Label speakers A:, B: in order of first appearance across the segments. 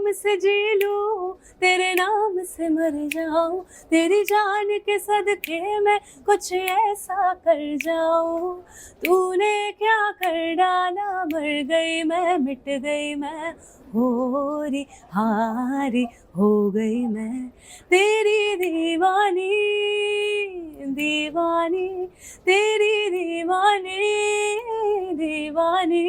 A: नाम से जी लूं, तेरे नाम से मर जाऊं, तेरी जान के सदके मैं कुछ ऐसा कर जाऊं। तूने क्या कर डाला, मर गई मैं, मिट गई मैं, होरी हारी हो गई मैं, तेरी दीवानी दीवानी, तेरी दीवानी दीवानी।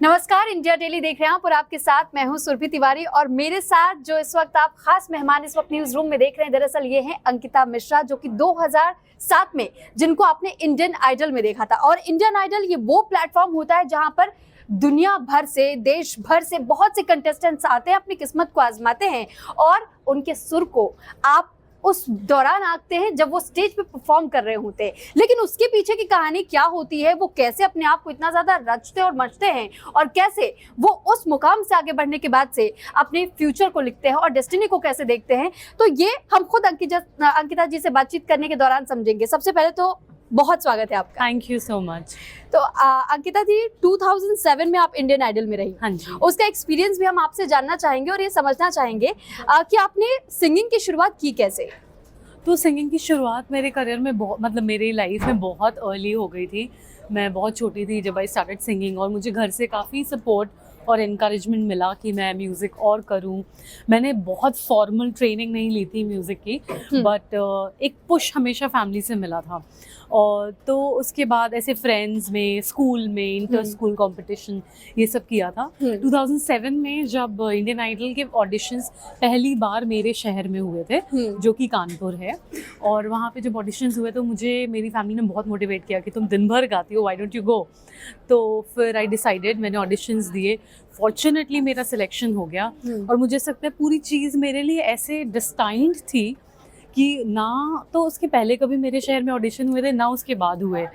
B: नमस्कार, इंडिया डेली देख रहे हैं आप और आपके साथ मैं हूं सुरभि तिवारी। और मेरे साथ जो इस वक्त आप खास मेहमान इस वक्त न्यूज रूम में देख रहे हैं, दरअसल ये हैं अंकिता मिश्रा, जो कि 2007 में जिनको आपने इंडियन आइडल में देखा था। और इंडियन आइडल ये वो प्लेटफॉर्म होता है जहां पर दुनिया भर से, देश भर से बहुत से कंटेस्टेंट्स आते हैं, अपनी किस्मत को आजमाते हैं और उनके सुर को आप उस दौरान आते हैं जब वो स्टेज पे परफॉर्म कर रहे होते हैं। लेकिन उसके पीछे की कहानी क्या होती है, वो कैसे अपने आप को इतना ज्यादा रचते और मचते हैं, और कैसे वो उस मुकाम से आगे बढ़ने के बाद से अपने फ्यूचर को लिखते हैं और डेस्टिनी को कैसे देखते हैं, तो ये हम खुद अंकिता जी से बातचीत करने के दौरान समझेंगे। सबसे पहले तो बहुत स्वागत है आपका।
A: Thank you so much.
B: तो अंकिता जी, 2007 में आप इंडियन आइडल में रही।
A: हाँ जी।
B: उसका एक्सपीरियंस भी हम आपसे जानना चाहेंगे और ये समझना चाहेंगे कि आपने सिंगिंग की शुरुआत की कैसे।
A: तो सिंगिंग की शुरुआत मेरे करियर में मतलब मेरी लाइफ में बहुत अर्ली हो गई थी। मैं बहुत छोटी थी जब आई स्टार्टेड सिंगिंग, और मुझे घर से काफ़ी सपोर्ट और इनकरेजमेंट मिला कि मैं म्यूज़िक और करूं। मैंने बहुत फॉर्मल ट्रेनिंग नहीं ली थी म्यूज़िक की, बट एक पुश हमेशा फैमिली से मिला था। और तो उसके बाद ऐसे फ्रेंड्स में, स्कूल में, इंटर स्कूल कंपटीशन, ये सब किया था। 2007 में जब इंडियन आइडल के ऑडिशंस पहली बार मेरे शहर में हुए थे, जो कि कानपुर है, और वहाँ पे जब ऑडिशंस हुए तो मुझे मेरी फैमिली ने बहुत मोटिवेट किया कि तुम दिन भर गाती हो, व्हाई डोंट यू गो। तो फिर आई डिसाइडेड, मैंने ऑडिशंस दिए, फॉर्चुनेटली मेरा सिलेक्शन हो गया। और मुझे ऐसा लगता है पूरी चीज़ मेरे लिए ऐसे डिस्टाइंड थी कि ना तो उसके पहले कभी मेरे शहर में ऑडिशन हुए थे, ना उसके बाद हुए।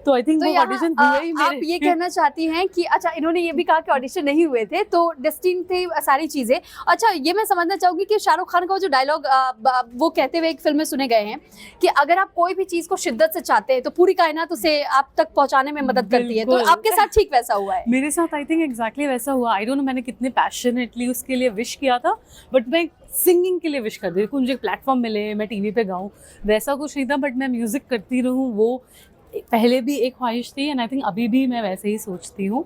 A: तो आई थिंक वो ऑडिशन हुए ही मेरे।
B: आप ये कहना चाहती हैं कि अच्छा, इन्होंने ये भी कहा कि ऑडिशन नहीं हुए थे तो डेस्टिन थे सारी चीजें। अच्छा, ये मैं समझना चाहूंगी कि शाहरुख खान का जो डायलॉग वो कहते हुए एक फिल्म में सुने गए हैं कि अगर आप कोई भी चीज को शिद्दत से चाहते हैं तो पूरी कायनात उसे आप तक पहुंचाने में मदद करती है। तो आपके साथ ठीक वैसा हुआ है?
A: मेरे साथ आई थिंक एग्जैक्टली वैसा हुआ। आई डोंट नो मैंने कितने पैशनेटली उसके लिए विश किया था, बट मैं सिंगिंग के लिए विश कर दी कि मुझे प्लेटफॉर्म मिले, मैं टीवी पे गाऊं, वैसा कुछ नहीं था, बट मैं म्यूज़िक करती रहूं, वो पहले भी एक ख्वाहिश थी, एंड आई थिंक अभी भी मैं वैसे ही सोचती हूँ।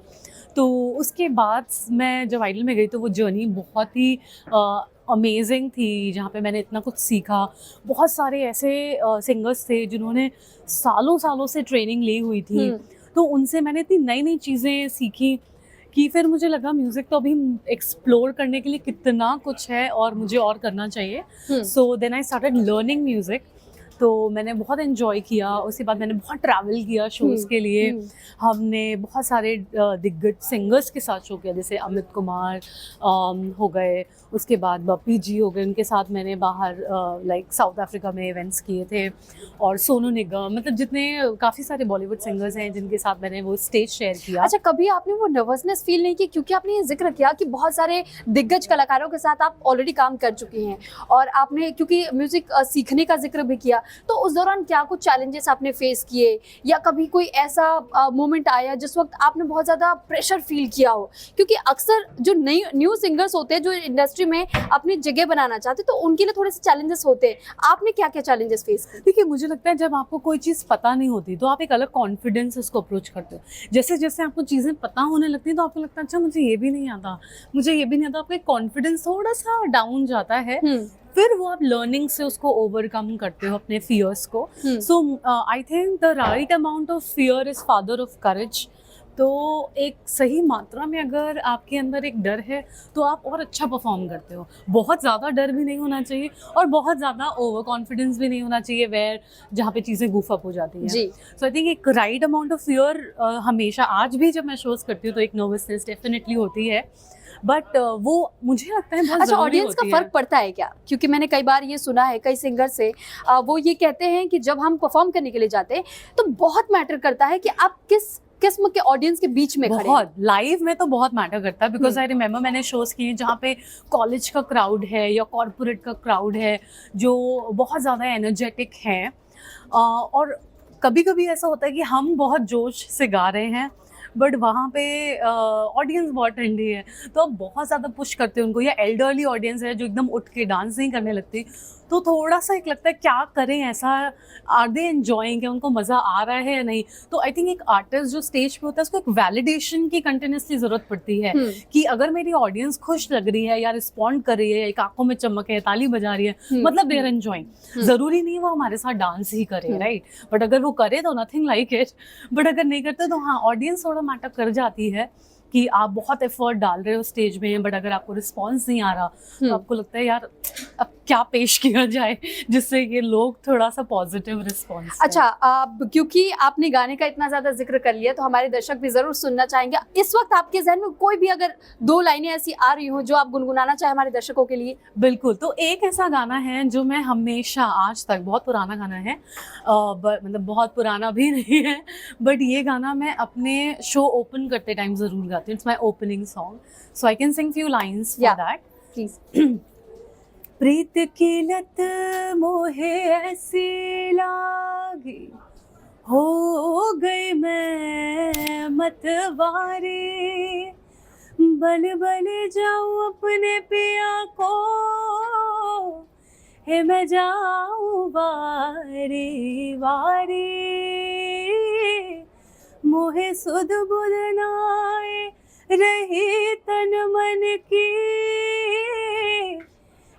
A: तो उसके बाद मैं जब आइडल में गई तो वो जर्नी बहुत ही अमेजिंग थी, जहाँ पे मैंने इतना कुछ सीखा। बहुत सारे ऐसे सिंगर्स थे जिन्होंने सालों सालों से ट्रेनिंग ली हुई थी, तो उनसे मैंने इतनी नई नई चीज़ें सीखी कि फिर मुझे लगा म्यूज़िक तो अभी एक्सप्लोर करने के लिए कितना कुछ है और मुझे और करना चाहिए। So then I started learning music. तो मैंने बहुत एंजॉय किया। उसके बाद मैंने बहुत ट्रैवल किया शोज़ के लिए। हमने बहुत सारे दिग्गज सिंगर्स के साथ शो किया, जैसे अमित कुमार हो गए, उसके बाद बप्पी जी हो गए, उनके साथ मैंने बाहर लाइक साउथ अफ्रीका में इवेंट्स किए थे, और सोनू निगम, मतलब जितने काफ़ी सारे बॉलीवुड सिंगर्स हैं जिनके साथ मैंने वो स्टेज शेयर किया।
B: अच्छा, कभी आपने वो नर्वसनेस फील नहीं की? क्योंकि आपने ये जिक्र किया कि बहुत सारे दिग्गज कलाकारों के साथ आप ऑलरेडी काम कर चुकी हैं, और आपने क्योंकि म्यूजिक सीखने का जिक्र भी किया, तो उस दौरान क्या कुछ चैलेंजेस आपने फेस किए, या कभी कोई ऐसा मोमेंट आया जिस वक्त आपने बहुत ज़्यादा प्रेशर फील किया हो? क्योंकि अक्सर जो न्यू सिंगर्स होते हैं जो इंडस्ट्री में अपनी जगह बनाना चाहते हैं, तो उनके लिए थोड़े से चैलेंजेस होते हैं। आपने क्या क्या चैलेंजेस फेस किए?
A: देखिए, मुझे लगता है जब आपको कोई चीज़ पता नहीं होती तो आप एक अलग कॉन्फिडेंस से उसको अप्रोच करते हो। जैसे जैसे आपको चीज़ें पता होने लगती हैं तो आपको लगता है अच्छा मुझे ये भी नहीं आता, मुझे ये भी नहीं आता, आपका कॉन्फिडेंस थोड़ा सा डाउन जाता है। फिर वो आप लर्निंग से उसको ओवरकम करते हो, अपने फियर्स को। So I think the right amount of fear is father of courage. तो एक सही मात्रा में अगर आपके अंदर एक डर है तो आप और अच्छा परफॉर्म करते हो। बहुत ज़्यादा डर भी नहीं होना चाहिए और बहुत ज़्यादा ओवर कॉन्फिडेंस भी नहीं होना चाहिए, वेयर जहाँ पे चीज़ें गुफ अप हो जाती हैं। सो आई थिंक एक राइट अमाउंट ऑफ फियर हमेशा, आज भी जब मैं शोज़ करती हूँ तो एक नर्वसनेस डेफिनेटली होती है, बट वो मुझे लगता है बहुत।
B: अच्छा, ऑडियंस का फर्क पड़ता है क्या? क्योंकि मैंने कई बार ये सुना है कई सिंगर से, वो ये कहते हैं कि जब हम परफॉर्म करने के लिए जाते हैं तो बहुत मैटर करता है कि आप किस किस्म के ऑडियंस के बीच में खड़े हैं।
A: बहुत लाइव में तो बहुत मैटर करता है, बिकॉज आई रिमेम्बर मैंने शोज़ किए जहाँ पे कॉलेज का क्राउड है या कॉर्पोरेट का क्राउड है जो बहुत ज़्यादा एनर्जेटिक है, और कभी कभी ऐसा होता है कि हम बहुत जोश से गा रहे हैं बट वहाँ पे ऑडियंस बहुत ठंडी है, तो अब बहुत ज़्यादा पुश करते हैं उनको, या एल्डरली ऑडियंस है जो एकदम उठ के डांस नहीं करने लगती, तो थोड़ा सा एक लगता है क्या करें ऐसा, आर दे एंजॉइंग, है उनको मज़ा आ रहा है या नहीं। तो आई थिंक एक आर्टिस्ट जो स्टेज पे होता है उसको एक वैलिडेशन की कंटिन्यूसली ज़रूरत पड़ती है कि अगर मेरी ऑडियंस खुश लग रही है या रिस्पॉन्ड कर रही है, एक आंखों में चमक है, ताली बजा रही है, मतलब देयर एंजॉइंग। ज़रूरी नहीं वो हमारे साथ डांस ही करे, राइट, बट अगर वो करे तो नथिंग लाइक इट, बट अगर नहीं करते तो हाँ, ऑडियंस थोड़ा मैटर कर जाती है कि आप बहुत एफर्ट डाल रहे हो स्टेज में, बट अगर आपको रिस्पॉन्स नहीं आ रहा तो आपको लगता है यार अब क्या पेश किया जाए जिससे ये लोग थोड़ा सा पॉजिटिव रिस्पॉन्स।
B: अच्छा, क्योंकि आपने गाने का इतना ज्यादा जिक्र कर लिया तो हमारे दर्शक भी जरूर सुनना चाहेंगे। इस वक्त आपके जहन में कोई भी अगर 2 लाइनें ऐसी आ रही हो जो आप गुनगुनाना चाहे हमारे दर्शकों के लिए?
A: बिल्कुल, तो एक ऐसा गाना है जो मैं हमेशा आज तक, बहुत पुराना गाना है, मतलब बहुत पुराना भी नहीं है, बट ये गाना मैं अपने शो ओपन करते टाइम जरूर गाती हूँ। It's my opening song, so I can sing few lines for that
B: please.
A: प्रीत की लत मोहे ऐसी लागी, हो गई मैं मतवारी, बल बल जाऊं अपने पिया को, हे मैं जाऊं वारी वारी, मोहे सुध बुध नाए रही तन मन की,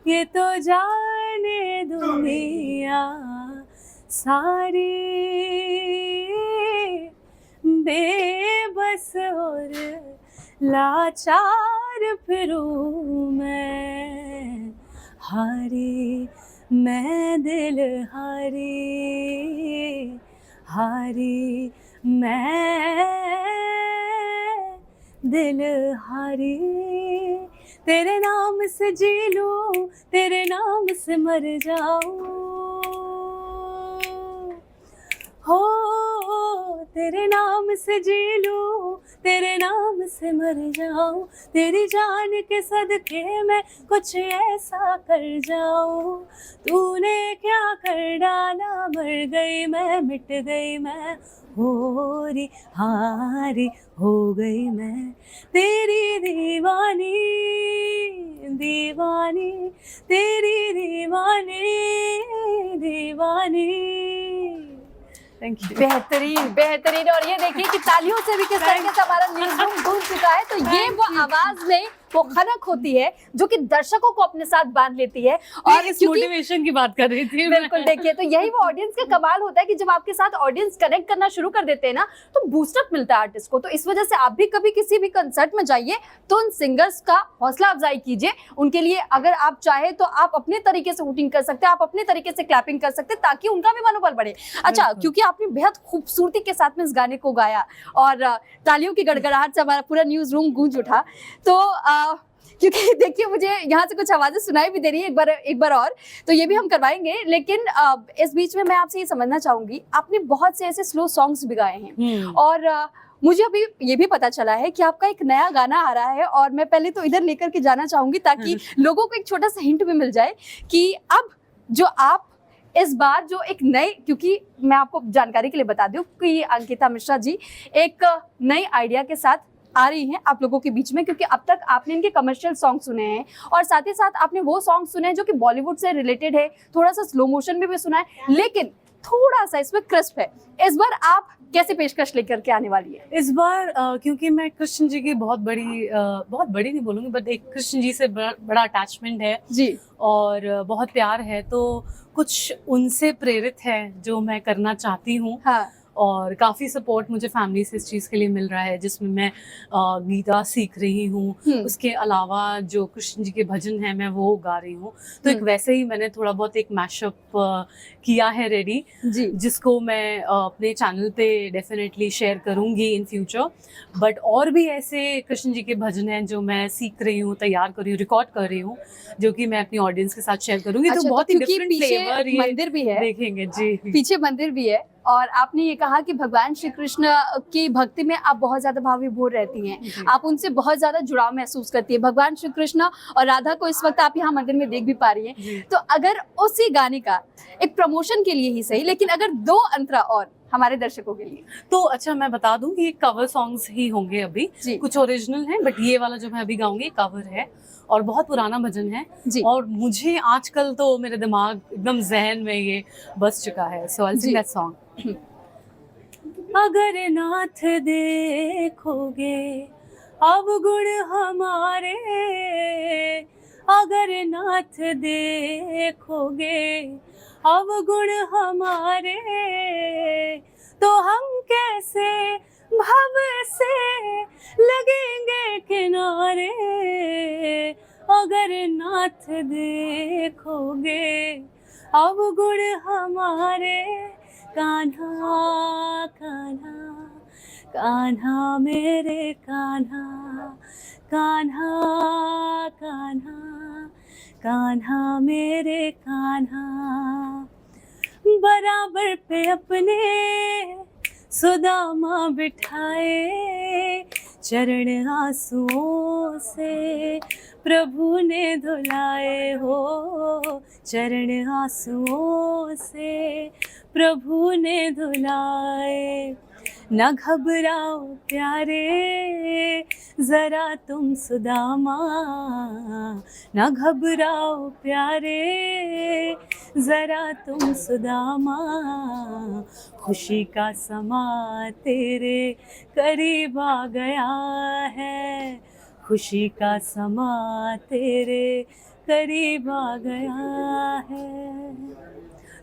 A: ये तो जाने दुनिया सारी, बेबस और लाचार फिरूं मैं, हारी मैं दिल हारी, हारी मैं दिल हारी, तेरे नाम से जी लूं, तेरे नाम से मर जाऊं, हो तेरे नाम से जी लूं, तेरे नाम से मर जाऊं, तेरी जान के सदके मैं कुछ ऐसा कर जाऊं, तूने क्या कर डाला, मर गई मैं, मिट गई मैं, होरी हारी हो गई मैं, तेरी दीवानी दीवानी, तेरी दीवानी दीवानी। Thank you.
B: बेहतरीन बेहतरीन। और ये देखिए कि तालियों से भी किस तरीके से हमारा न्यूज़ रूम गूंज चुका है, तो ये वो आवाज नहीं, वो खनक होती है जो कि दर्शकों को अपने साथ बांध लेती है। और
A: इस मोटिवेशन की बात कर रही थी।
B: बिल्कुल, देखिए तो यही वो ऑडियंस का कमाल होता है कि जब आपके साथ ऑडियंस कनेक्ट करना शुरू कर देते हैं ना, तो बूस्टअप मिलता है आर्टिस्ट को। तो इस वजह से आप भी कभी किसी भी कंसर्ट में जाइए तो उन सिंगर्स का हौसला अफजाई कीजिए, उनके लिए अगर आप चाहे तो आप अपने तरीके से हुटिंग कर सकते हैं, आप अपने तरीके से क्लैपिंग कर सकते हैं ताकि उनका भी मनोबल बढ़े। अच्छा, क्योंकि आपने बेहद खूबसूरती के साथ में इस गाने को गाया और तालियों की गड़गड़ाहट से हमारा पूरा न्यूज रूम गूंज उठा, तो क्योंकि देखिए मुझे यहाँ से कुछ आवाजें सुनाई भी दे रही है एक बार और, तो ये भी हम करवाएंगे। लेकिन इस बीच में मैं आपसे ये समझना चाहूंगी, आपने बहुत से ऐसे स्लो सॉन्ग्स भी गाए हैं और मुझे अभी ये भी पता चला है कि आपका एक नया गाना आ रहा है, और मैं पहले तो इधर लेकर के जाना चाहूंगी ताकि लोगों को एक छोटा सा हिंट भी मिल जाए कि अब जो आप इस बार जो एक नए, क्योंकि मैं आपको जानकारी के लिए बता दूं कि अंकिता मिश्रा जी एक नए आइडिया के साथ आ रही हैं आप लोगों के बीच में, क्योंकि अब तक आपने इनके कमर्शियल सॉन्ग सुने हैं और साथ ही साथ आपने वो सॉन्ग सुने हैं जो कि बॉलीवुड से रिलेटेड है, थोड़ा सा स्लो मोशन में भी सुना है, लेकिन थोड़ा सा इसमें क्रिस्प है। इस बार आप कैसे पेशकश लेकर के आने वाली है?
A: इस बार क्योंकि मैं कृष्ण जी की बहुत बड़ी नहीं बोलूँगी, बट एक कृष्ण जी से बड़ा अटैचमेंट है जी, और बहुत प्यार है, तो कुछ उनसे प्रेरित है जो मैं करना चाहती हूँ। हाँ। और काफ़ी सपोर्ट मुझे फैमिली से इस चीज़ के लिए मिल रहा है, जिसमें मैं गीता सीख रही हूँ, उसके अलावा जो कृष्ण जी के भजन हैं मैं वो गा रही हूँ। तो एक वैसे ही मैंने थोड़ा बहुत एक मैशअप किया है रेडी, जिसको मैं अपने चैनल पे डेफिनेटली शेयर करूँगी इन फ्यूचर। बट और भी ऐसे कृष्ण जी के भजन हैं जो मैं सीख रही हूँ, तैयार कर रही हूँ, रिकॉर्ड कर रही हूँ, जो कि मैं अपनी ऑडियंस के साथ शेयर करूँगी।
B: अच्छा,
A: तो बहुत ही डिफरेंट फ्लेवर ये
B: मंदिर भी है,
A: देखेंगे जी,
B: पीछे मंदिर भी है। और आपने ये कहा कि भगवान श्री कृष्ण की भक्ति में आप बहुत ज्यादा भाव विभोर रहती हैं, आप उनसे बहुत ज्यादा जुड़ाव महसूस करती है। भगवान श्री कृष्ण और राधा को इस वक्त आप यहाँ मंदिर में देख भी पा रही हैं, तो अगर उसी गाने का एक प्रमोशन के लिए ही सही, लेकिन अगर 2 अंतरा और हमारे दर्शकों के लिए?
A: तो अच्छा मैं बता दूं कि ये कवर सॉन्ग्स ही होंगे अभी,
B: जी।
A: कुछ ओरिजिनल हैं बट ये वाला जो मैं अभी गाऊंगी कवर है और बहुत पुराना भजन है।
B: जी।
A: और मुझे आजकल तो मेरे दिमाग एकदम जहन में ये बस चुका है, so I will sing that song. अगर नाथ देखोगे अब गुण हमारे, अगर नाथ देखोगे अब गुण हमारे, तो हम कैसे भव से लगेंगे किनारे। अगर नाथ देखोगे अब गुण हमारे, कान्हा कान्हा कान्हा मेरे कान्हा, कान्हा कान्हा कान्हा मेरे कान्हा। बराबर पे अपने सुदामा बिठाए, चरण आंसुओं से प्रभु ने धुलाए हो, चरण आंसुओं से प्रभु ने धुलाए। न घबराओ प्यारे जरा तुम सुदामा, न घबराओ प्यारे जरा तुम सुदामा। खुशी का समा तेरे करीब आ गया है, खुशी का समा तेरे करीब आ गया है।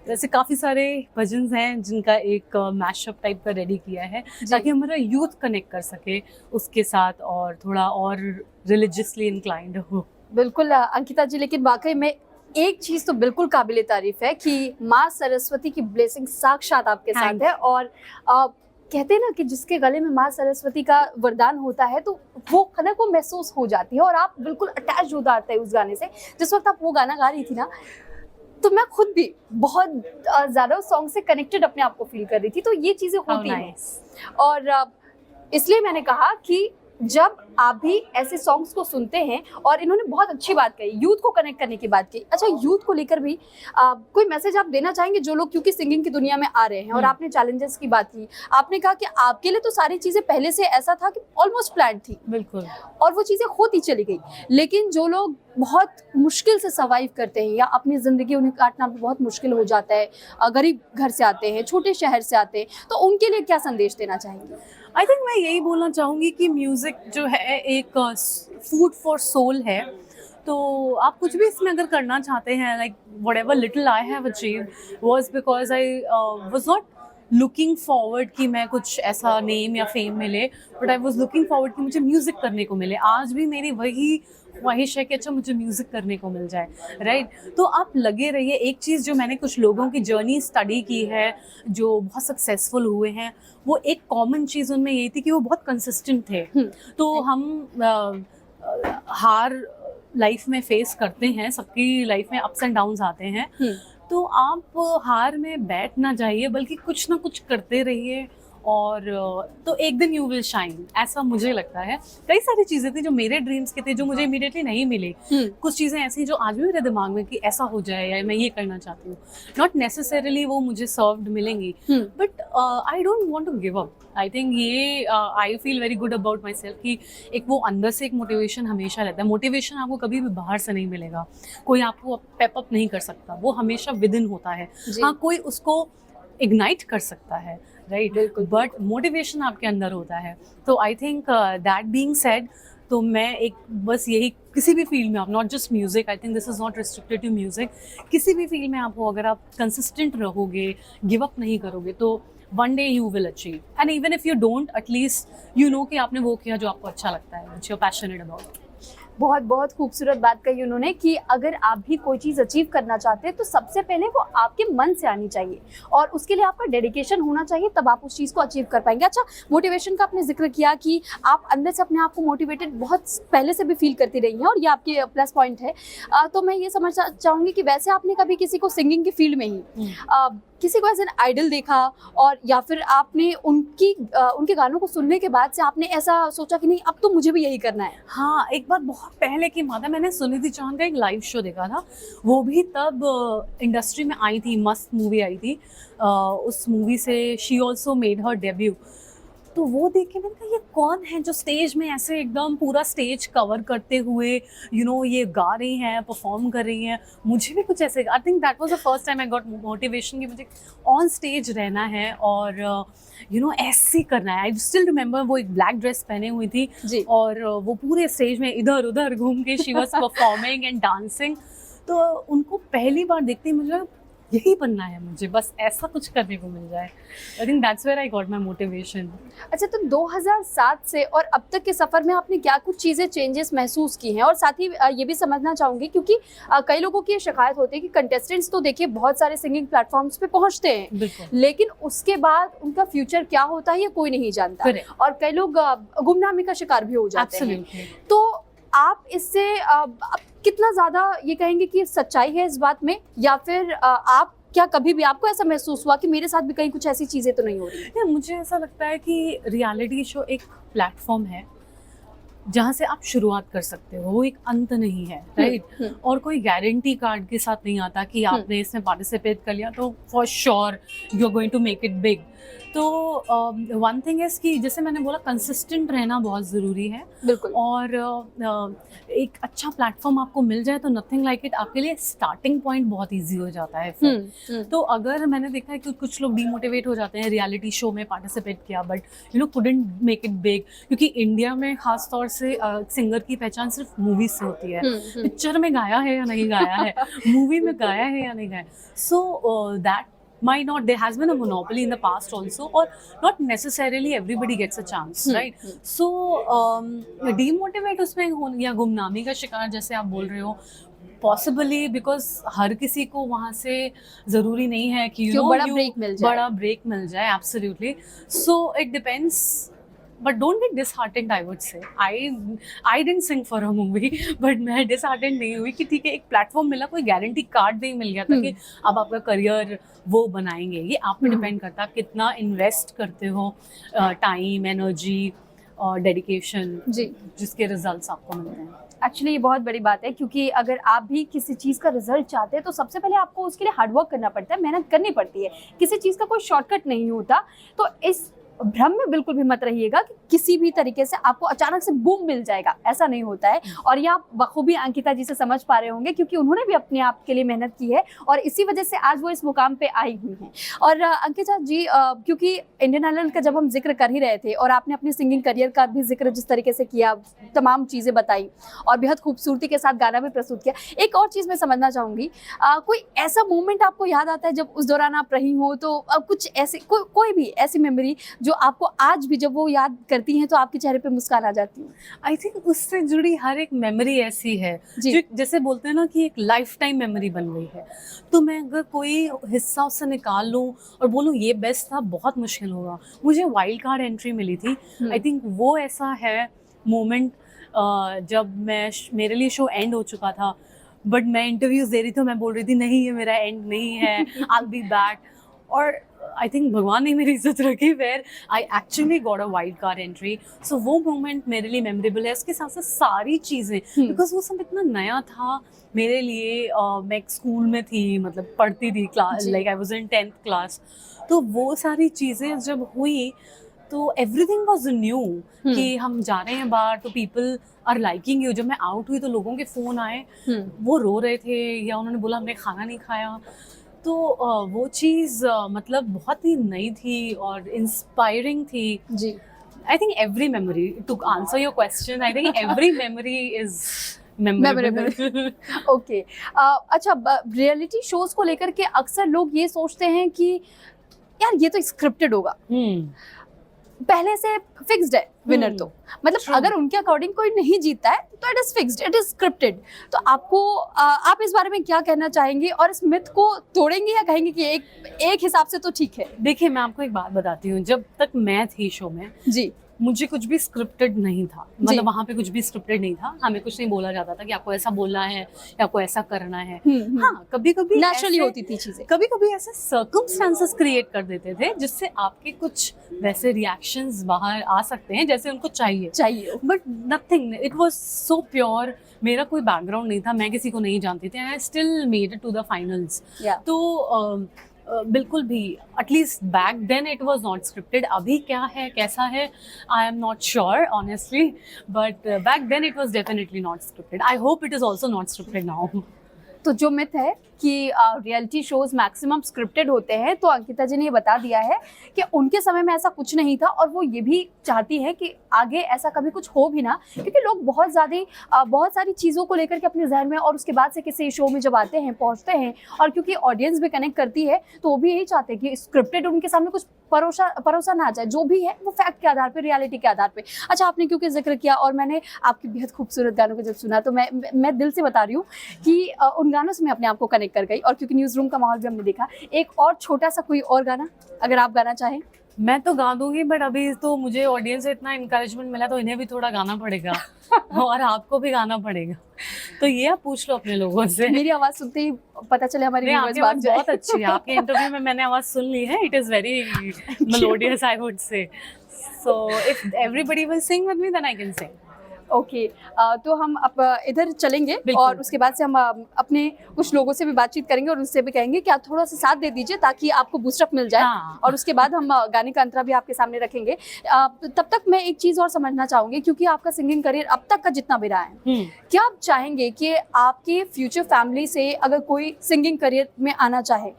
A: वैसे काफ़ी सारे भजन्स हैं जिनका एक मैशअप टाइप का रेडी किया है ताकि हमारा यूथ कनेक्ट कर सके उसके साथ और थोड़ा और रिलीजियसली इंक्लाइंड हो।
B: बिल्कुल अंकिता जी, लेकिन वाकई में एक चीज तो बिल्कुल काबिले तारीफ है कि माँ सरस्वती की ब्लेसिंग साक्षात आपके साथ है। और कहते हैं ना कि जिसके गले में माँ सरस्वती का वरदान होता है तो वो कदर को महसूस हो जाती है और आप बिल्कुल अटैच हो जाते हैं उस गाने से। जिस वक्त आप वो गाना गा रही थी ना, तो मैं खुद भी बहुत ज़्यादा उस सॉन्ग से कनेक्टेड अपने आप को फील कर रही थी। तो ये चीज़ें होती हैं और इसलिए मैंने कहा कि जब आप भी ऐसे सॉन्ग्स को सुनते हैं, और इन्होंने बहुत अच्छी बात कही, यूथ को कनेक्ट करने की बात कही। अच्छा, यूथ को लेकर भी कोई मैसेज आप देना चाहेंगे जो लोग क्योंकि सिंगिंग की दुनिया में आ रहे हैं? और आपने चैलेंजेस की बात की, आपने कहा कि आपके लिए तो सारी चीज़ें पहले से ऐसा था कि ऑलमोस्ट प्लान थी,
A: बिल्कुल,
B: और वो चीज़ें होती चली गई। लेकिन जो लोग बहुत मुश्किल से सर्वाइव करते हैं या अपनी ज़िंदगी उन्हें काटना भी बहुत मुश्किल हो जाता है, गरीब घर से आते हैं, छोटे शहर से आते हैं, तो उनके लिए क्या संदेश देना चाहेंगे?
A: आई थिंक मैं यही बोलना चाहूँगी कि म्यूज़िक जो है एक फूड फॉर सोल है। तो आप कुछ भी इसमें अगर करना चाहते हैं, like whatever little I have achieved was because I was not looking forward कि मैं कुछ ऐसा नेम या फेम मिले, but I was looking forward कि मुझे म्यूज़िक करने को मिले। आज भी मेरी वही ख्वाहिश है कि अच्छा मुझे म्यूज़िक करने को मिल जाए, राइट? तो आप लगे रहिए। एक चीज़ जो मैंने कुछ लोगों की जर्नी स्टडी की है जो बहुत सक्सेसफुल हुए हैं, वो एक कॉमन चीज़ उनमें यही थी कि वो बहुत कंसिस्टेंट थे। तो हम हार लाइफ में फेस करते हैं, सबकी लाइफ में अप्स एंड डाउन्स आते हैं, तो आप हार में बैठ ना जाइए बल्कि कुछ ना कुछ करते रहिए और तो एक दिन यू विल शाइन, ऐसा मुझे लगता है। कई सारी चीज़ें थी जो मेरे ड्रीम्स के थे जो मुझे इमीडिएटली नहीं मिली। कुछ चीज़ें ऐसी जो आज भी मेरे दिमाग में कि ऐसा हो जाए या मैं ये करना चाहती हूँ, नॉट नेसेसरीली वो मुझे सर्व्ड मिलेंगी, but I don't want to give up. I think ये I feel very good about myself कि एक वो अंदर से एक मोटिवेशन हमेशा रहता है। मोटिवेशन आपको कभी भी बाहर से नहीं मिलेगा, कोई आपको पेप अप नहीं कर सकता, वो हमेशा विद इन होता है। हाँ, कोई उसको इग्नाइट कर सकता है, राइट, बिल्कुल, बट मोटिवेशन आपके अंदर होता है। तो I think that being said, तो मैं एक बस यही, किसी भी फील्ड में आप, not just music, I think this is not restricted to music, किसी भी फील्ड में आप हो, अगर आप कंसिस्टेंट रहोगे, गिव अप नहीं करोगे, तो one day you will achieve. And even if you don't, at least you know कि आपने वो किया जो आपको अच्छा लगता है, which you are passionate about.
B: बहुत बहुत खूबसूरत बात कही उन्होंने कि अगर आप भी कोई चीज़ अचीव करना चाहते हैं तो सबसे पहले वो आपके मन से आनी चाहिए और उसके लिए आपका डेडिकेशन होना चाहिए, तब आप उस चीज़ को अचीव कर पाएंगे। अच्छा, मोटिवेशन का आपने जिक्र किया कि आप अंदर से अपने आप को मोटिवेटेड बहुत पहले से भी फील करती रही हैं और ये आपके प्लस पॉइंट है। तो मैं ये समझना चाहूँगी कि वैसे आपने कभी किसी को सिंगिंग की फील्ड में ही किसी को एज एन आइडल देखा, और या फिर आपने उनके गानों को सुनने के बाद से आपने ऐसा सोचा कि नहीं अब तो मुझे भी यही करना है?
A: हाँ, एक बार बहुत बहुत पहले की बात है, मैंने सुनिधि चौहान का एक लाइव शो देखा था, वो भी तब इंडस्ट्री में आई थी, मस्त मूवी आई थी, उस मूवी से she also made her debut. तो वो देख के मैंने कहा ये कौन है जो स्टेज में ऐसे एकदम पूरा स्टेज कवर करते हुए ये गा रही हैं, परफॉर्म कर रही हैं। मुझे भी कुछ ऐसे, I think that was the first time I got motivation कि मुझे ऑन स्टेज रहना है और ऐसे करना है। आई स्टिल रिमेंबर वो एक ब्लैक ड्रेस पहने हुई थी
B: जी।
A: और वो पूरे स्टेज में इधर उधर घूम के she was performing and dancing. तो उनको पहली बार देखते ही मुझे लगा, यही बनना है मुझे, बस ऐसा कुछ करने को मिल जाए। I think that's where I got my motivation.
B: अच्छा, तो 2007 से और अब तक के सफर में आपने क्या कुछ चीजें चेंजेस महसूस की हैं? और साथ ही ये भी समझना चाहूंगी क्योंकि कई लोगों की ये शिकायत होती है कि कंटेस्टेंट्स तो देखिए बहुत सारे सिंगिंग प्लेटफॉर्म्स पे पहुंचते हैं, लेकिन उसके बाद उनका फ्यूचर क्या होता है ये कोई नहीं जानता, और कई लोग गुमनामी का शिकार भी हो जाते हैं। तो आप इससे कितना ज्यादा ये कहेंगे कि सच्चाई है इस बात में, या फिर आप क्या कभी भी आपको ऐसा महसूस हुआ कि मेरे साथ भी कहीं कुछ ऐसी चीजें तो नहीं हो रही?
A: मुझे ऐसा लगता है कि रियलिटी शो एक प्लेटफॉर्म है जहाँ से आप शुरुआत कर सकते हो, वो एक अंत नहीं है, राइट? और कोई गारंटी कार्ड के साथ नहीं आता कि आपने इसमें पार्टिसिपेट कर लिया तो for sure you are going to make it big. तो वन थिंग इज कि जैसे मैंने बोला, कंसिस्टेंट रहना बहुत ज़रूरी है।
B: बिल्कुल।
A: और एक अच्छा प्लेटफॉर्म आपको मिल जाए तो नथिंग लाइक इट, आपके लिए स्टार्टिंग पॉइंट बहुत इजी हो जाता है फिर। तो अगर मैंने देखा है कि कुछ लोग डीमोटिवेट हो जाते हैं, रियलिटी शो में पार्टिसिपेट किया but couldn't make it big, क्योंकि इंडिया में खास तौर से सिंगर की पहचान सिर्फ मूवी से होती है। पिक्चर में गाया है या नहीं गाया है, मूवी में गाया है या नहीं गाया। So that might not, there has been a monopoly in the past also, or not necessarily everybody gets a chance, right? So demotivate उसमें हो या गुमनामी का शिकार जैसे आप बोल रहे हो, possibly because हर किसी को वहाँ से ज़रूरी नहीं है कि बड़ा ब्रेक मिल जाए, absolutely. So it depends. But don't get disheartened, I would say. I didn't sing for a movie, but मैं disheartened नहीं हुई कि ठीक है, एक प्लेटफॉर्म मिला, कोई गारंटी कार्ड नहीं मिल गया था कि अब आपका करियर वो बनाएंगे। ये आप पे डिपेंड करता है आप कितना इन्वेस्ट करते हो, टाइम, एनर्जी और डेडिकेशन, जिसके रिजल्ट्स आपको मिलते हैं।
B: एक्चुअली ये बहुत बड़ी बात है, क्योंकि अगर आप भी किसी चीज़ का रिजल्ट चाहते हैं तो सबसे पहले आपको उसके लिए हार्डवर्क करना पड़ता है, मेहनत करनी पड़ती है। किसी चीज़ का कोई शॉर्टकट नहीं होता। तो इस भ्रम में बिल्कुल भी मत रहिएगा कि किसी भी तरीके से आपको अचानक से बूम मिल जाएगा, ऐसा नहीं होता है। और ये आप बखूबी अंकिता जी से समझ पा रहे होंगे, क्योंकि उन्होंने भी अपने आप के लिए मेहनत की है और इसी वजह से आज वो इस मुकाम पे आई हुई हैं। और अंकिता जी, क्योंकि इंडियन आइडल का जब हम जिक्र कर ही रहे थे और आपने अपनी सिंगिंग करियर का भी जिक्र जिस तरीके से किया, तमाम चीज़ें बताई और बेहद खूबसूरती के साथ गाना भी प्रस्तुत किया, एक और चीज़ मैं समझना चाहूँगी, कोई ऐसा मोमेंट आपको याद आता है जब उस दौरान आप रही हो, तो कुछ ऐसे कोई भी ऐसी मेमोरी जो आपको आज भी जब वो याद करती हैं तो आपके चेहरे पे मुस्कान आ जाती है?
A: आई थिंक उससे जुड़ी हर एक मेमोरी ऐसी है जो जैसे बोलते हैं ना कि एक लाइफ टाइम मेमोरी बन गई है। तो मैं अगर कोई हिस्सा उससे निकाल लूँ और बोलूँ ये बेस्ट था, बहुत मुश्किल होगा। मुझे वाइल्ड कार्ड एंट्री मिली थी, आई थिंक वो ऐसा है मोमेंट जब मेरे लिए शो एंड हो चुका था, बट मैं इंटरव्यूज दे रही थी, मैं बोल रही थी नहीं ये मेरा एंड नहीं है, आई विल बी बैक। और आई थिंक भगवान ने मेरी इज्जत रखी, where I actually got a wild card entry. So वो मोमेंट मेरे लिए मेमोरेबल है। उसके साथ साथ सारी चीज़ें, बिकॉज वो सब इतना नया था मेरे लिए। मैं स्कूल में थी, मतलब पढ़ती थी, class like I was in 10th class. तो वो सारी चीज़ें जब हुई तो एवरीथिंग वाज न्यू, कि हम जा रहे हैं बाहर तो पीपल आर लाइकिंग यू। जब मैं आउट हुई तो लोगों के फ़ोन आए, वो रो रहे थे या उन्होंने बोला हमने खाना नहीं खाया। तो वो चीज़ मतलब बहुत ही नई थी और इंस्पायरिंग थी जी। I think every memory, to answer your question, I think every memory is memorable.
B: Okay, अच्छा, रियलिटी शोज को लेकर के अक्सर लोग ये सोचते हैं कि यार ये तो स्क्रिप्टेड होगा, पहले से फिक्स्ड है विनर। तो मतलब अगर उनके अकॉर्डिंग कोई नहीं जीतता है तो it is fixed, it is scripted. तो आपको आप इस बारे में क्या कहना चाहेंगे और इस मिथ को तोड़ेंगे या कहेंगे कि एक हिसाब से तो ठीक है?
A: देखिए, मैं आपको एक बात बताती हूँ, जब तक मैं थी शो में जी, मुझे कुछ भी स्क्रिप्टेड नहीं था, मतलब वहाँ पे कुछ भी स्क्रिप्टेड नहीं था, हमें कुछ नहीं बोला जाता था कि आपको ऐसा बोलना है या आपको ऐसा करना है। हाँ, कभी कभी
B: नेचुरली होती थी चीजें।
A: कभी कभी ऐसे सर्कमस्टांसेस क्रिएट कर देते थे जिससे आपके कुछ वैसे रिएक्शंस बाहर आ सकते हैं जैसे उनको चाहिए, but nothing, it was so pure. मेरा कोई बैकग्राउंड नहीं था, मैं किसी को नहीं जानती थी, I still made it to the finals. तो बिल्कुल भी, at least back then it was not scripted. अभी क्या है कैसा है I am not sure honestly, but back then it was definitely not scripted. I hope it is also not scripted now.
B: तो जो मिथ है कि रियलिटी शोज मैक्सिमम स्क्रिप्टेड होते हैं, तो अंकिता जी ने ये बता दिया है कि उनके समय में ऐसा कुछ नहीं था, और वो ये भी चाहती है कि आगे ऐसा कभी कुछ हो भी ना, क्योंकि लोग बहुत सारी चीज़ों को लेकर के अपने जहन में, और उसके बाद से किसी शो में जब आते हैं पहुंचते हैं, और क्योंकि ऑडियंस भी कनेक्ट करती है, तो वो भी यही चाहते हैं कि स्क्रिप्टेड उनके सामने कुछ परोसा ना जाए, जो भी है वो फैक्ट के आधार पे, रियलिटी के आधार पे। अच्छा, आपने क्योंकि जिक्र किया और मैंने आपकी बेहद खूबसूरत गानों को जब सुना, तो मैं दिल से बता रही हूँ कि उन गानों से मैं अपने आप को कनेक्ट कर गई, और क्योंकि न्यूज़ रूम का माहौल भी हमने देखा, एक और छोटा सा कोई और गाना अगर आप गाना चाहें।
A: मैं तो गा दूंगी, बट अभी तो मुझे ऑडियंस से इतना इंकरेजमेंट मिला तो इन्हें भी थोड़ा गाना पड़ेगा और आपको भी गाना पड़ेगा, तो ये आप पूछ लो अपने लोगों से।
B: मेरी आवाज सुनते ही पता चले हमारी व्यूअर्स भाग जाए।
A: बहुत अच्छी है, आपके इंटरव्यू में मैंने आवाज सुन ली है, it is very melodious I would say, so if everybody will sing with me then I can sing.
B: Okay, तो हम अब इधर चलेंगे और उसके बाद से हम अपने कुछ लोगों से भी बातचीत करेंगे और उनसे भी कहेंगे कि आप थोड़ा सा साथ दे दीजिए ताकि आपको बूस्टअप मिल जाए।
A: हाँ।
B: और उसके बाद हम गाने का अंतरा भी आपके सामने रखेंगे। तब तक मैं एक चीज़ और समझना चाहूँगी, क्योंकि आपका सिंगिंग करियर अब तक का जितना भी रहा है, क्या आप चाहेंगे कि आपके फ्यूचर फैमिली से अगर कोई सिंगिंग करियर में आना चाहे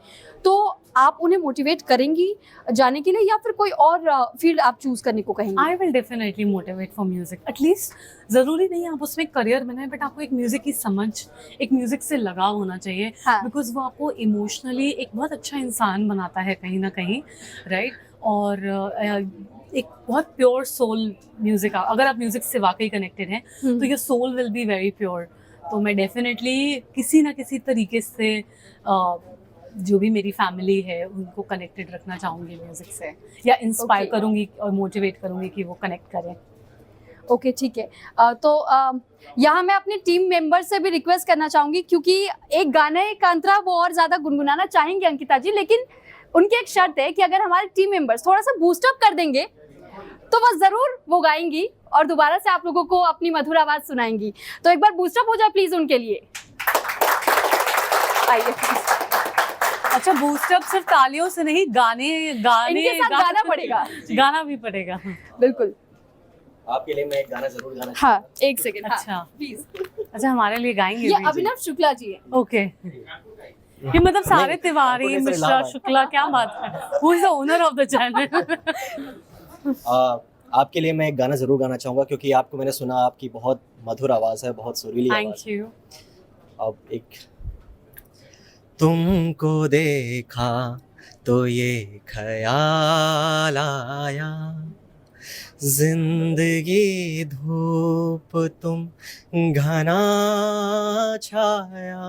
B: तो आप उन्हें मोटिवेट करेंगी जाने के लिए, या फिर कोई और फील्ड आप चूज करने को कहेंगे?
A: I will definitely motivate for music. At least ज़रूरी नहीं आप उसमें करियर बनाए, बट आपको एक म्यूजिक की समझ, एक म्यूजिक से लगाव होना चाहिए, बिकॉज वो आपको इमोशनली एक बहुत अच्छा इंसान बनाता है कहीं ना कहीं, राइट? और एक बहुत प्योर सोल म्यूजिक, अगर आप म्यूजिक से वाकई कनेक्टेड हैं तो your soul will be very pure. तो मैं डेफिनेटली किसी ना किसी तरीके से जो भी मेरी फैमिली है उनको कनेक्टेड रखना चाहूँगी म्यूजिक से, या इंस्पायर करूँगी और मोटिवेट करूँगी कि वो कनेक्ट करें।
B: ओके, ठीक है। तो यहाँ मैं अपनी टीम मेंबर से भी रिक्वेस्ट करना चाहूँगी, क्योंकि एक गाने का अंतरा वो और ज़्यादा गुनगुनाना चाहेंगे अंकिता जी, लेकिन उनकी एक शर्त है कि अगर हमारे टीम मेंबर्स थोड़ा सा बूस्टअप कर देंगे तो वो ज़रूर वो गाएंगी और दोबारा से आप लोगों को अपनी मधुर आवाज़ सुनाएंगी। तो एक बार बूस्टअप हो जाए प्लीज़ उनके लिए, आइए।
A: अच्छा, बूस्टअप सिर्फ तालियों से नहीं, गाने
B: इनके साथ गाना पड़ेगा,
A: गाना भी पड़ेगा।
B: बिल्कुल।
C: आपके लिए मैं एक गाना जरूर गाना
B: हाँ, एक सेकंड।
A: अच्छा,
B: प्लीज।
A: अच्छा, हमारे लिए गाएंगे?
B: ये अभिनव शुक्ला जी है।
A: ओके, ये मतलब सारे तिवारी, मिश्रा, शुक्ला, क्या बात है, who is the owner of the channel?
C: आपके लिए मैं एक गाना जरूर गाना चाहूंगा, क्योंकि आपको मैंने सुना, आपकी बहुत मधुर आवाज है, बहुत सुरीली आवाज।
A: Thank you.
C: अब एक तुमको देखा तो ये ख्याल आया, जिंदगी धूप तुम घना छाया।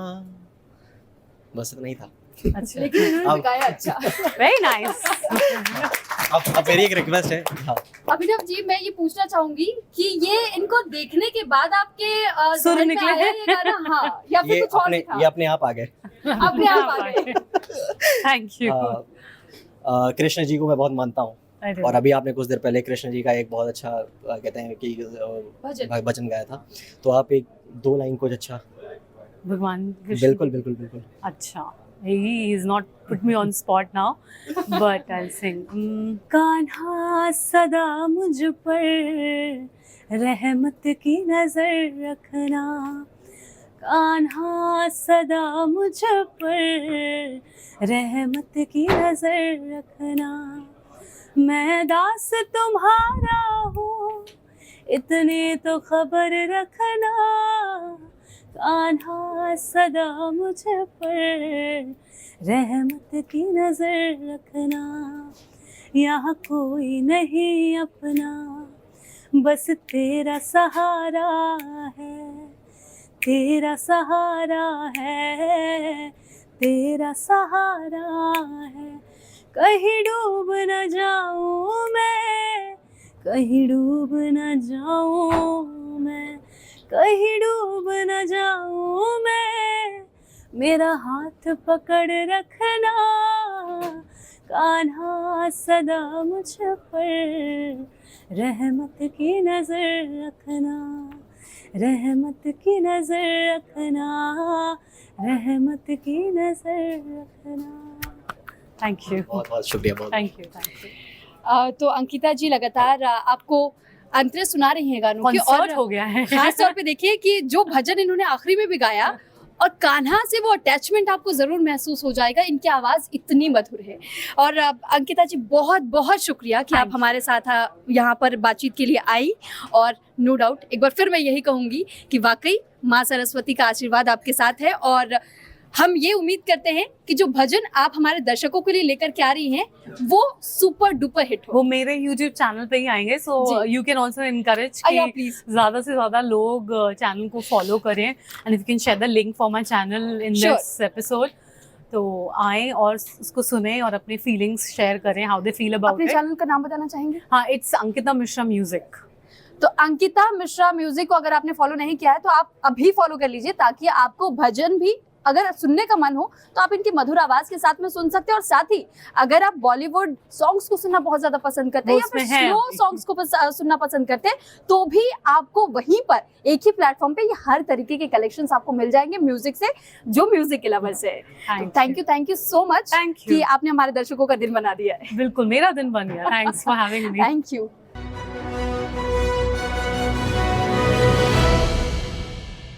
C: बस इतना ही था।
A: अच्छा,
B: लेकिन इन्होंने गाया अच्छा।
A: Very nice.
C: अब मेरी एक रिक्वेस्ट है। हाँ।
B: अभिनव जी, मैं ये पूछना चाहूंगी कि ये इनको देखने के बाद आपके
A: सुर
B: जहन में
A: निकले
B: आया ये गाना? हाँ, या फिर कुछ और भी था?
C: ये अपने आप आ गए।
B: अपने आप आ गए।
A: Thank you.
C: कृष्ण जी को मैं बहुत मानता हूँ,
A: अरे
C: और अभी आपने कुछ देर पहले कृष्ण जी का एक बहुत अच्छा कहते हैं कि भजन गाया था, तो आप एक दो लाइन कुछ अच्छा।
A: भगवान कृष्ण।
C: बिल्कुल बिल्कुल बिल्कुल।
A: अच्छा, he is not put me on spot now, but I'll sing. Kanha सदा मुझ पर रहमत की नजर रखना, कान्हा सदा मुझ पर रहमत की नजर रखना, मैं दास तुम्हारा हूँ इतने तो खबर रखना, कान्हा सदा मुझ पर रहमत की नजर रखना, यहाँ कोई नहीं अपना बस तेरा सहारा है, तेरा सहारा है, तेरा सहारा है, कहीं डूब न जाऊं मैं, कहीं डूब न जाऊं मैं, कहीं डूब न जाऊं मैं, मेरा हाथ पकड़ रखना कान्हा सदा मुझ पर, रहमत की नजर रखना, रहमत की नजर रखना, रहमत की नजर रखना। थैंक यू,
C: बहुत बहुत शुक्रिया, बहुत
A: थैंक यू।
B: तो अंकिता जी लगातार आपको अंतरे सुना रही हैं गानों की,
A: कॉन्सर्ट हो गया है।
B: खास तौर पे देखिए कि जो भजन इन्होंने आखिरी में भी गाया और कान्हा से वो अटैचमेंट आपको जरूर महसूस हो जाएगा, इनकी आवाज इतनी मधुर है। और अंकिता जी बहुत बहुत शुक्रिया कि आप हमारे साथ यहाँ पर बातचीत के लिए आई। और नो डाउट एक बार फिर मैं यही कहूँगी कि वाकई माँ सरस्वती का आशीर्वाद आपके साथ है, और हम ये उम्मीद करते हैं कि जो भजन आप हमारे दर्शकों के लिए लेकर के आ रही हैं वो सुपर डुपर हिट हो।
A: वो मेरे YouTube चैनल पे ही आएंगे, so you can also encourage
B: आइए
A: कि
B: प्लीज।
A: ज्यादा से ज्यादा लोग चैनल को फॉलो करें, and if you can share the link for my channel in
B: Sure.
A: This episode, तो आएं और उसको सुने और अपने फीलिंग्स शेयर करें, हाउ दे फील अबाउट
B: अपने
A: इट।
B: चैनल का नाम बताना चाहेंगे?
A: हाँ, इट्स अंकिता मिश्रा म्यूजिक।
B: तो अंकिता मिश्रा म्यूजिक को अगर आपने फॉलो नहीं किया है तो आप अभी फॉलो कर लीजिए, ताकि आपको भजन भी अगर सुनने का मन हो तो आप इनकी मधुर आवाज के साथ में सुन सकते हैं। और साथ ही अगर आप बॉलीवुड सॉन्ग्स को सुनना बहुत ज्यादा पसंद करते हैं या फिर स्लो सॉन्ग्स को सुनना पसंद करते हैं, तो भी आपको वहीं पर एक ही प्लेटफॉर्म पे ये हर तरीके के कलेक्शंस आपको मिल जाएंगे म्यूजिक से, जो म्यूजिक के लवर्स है। Thank you so much
A: Thank you.
B: कि आपने हमारे दर्शकों का दिन बना दिया है।
A: बिल्कुल, मेरा दिन बन गया। Thanks for having me.
B: Thank you.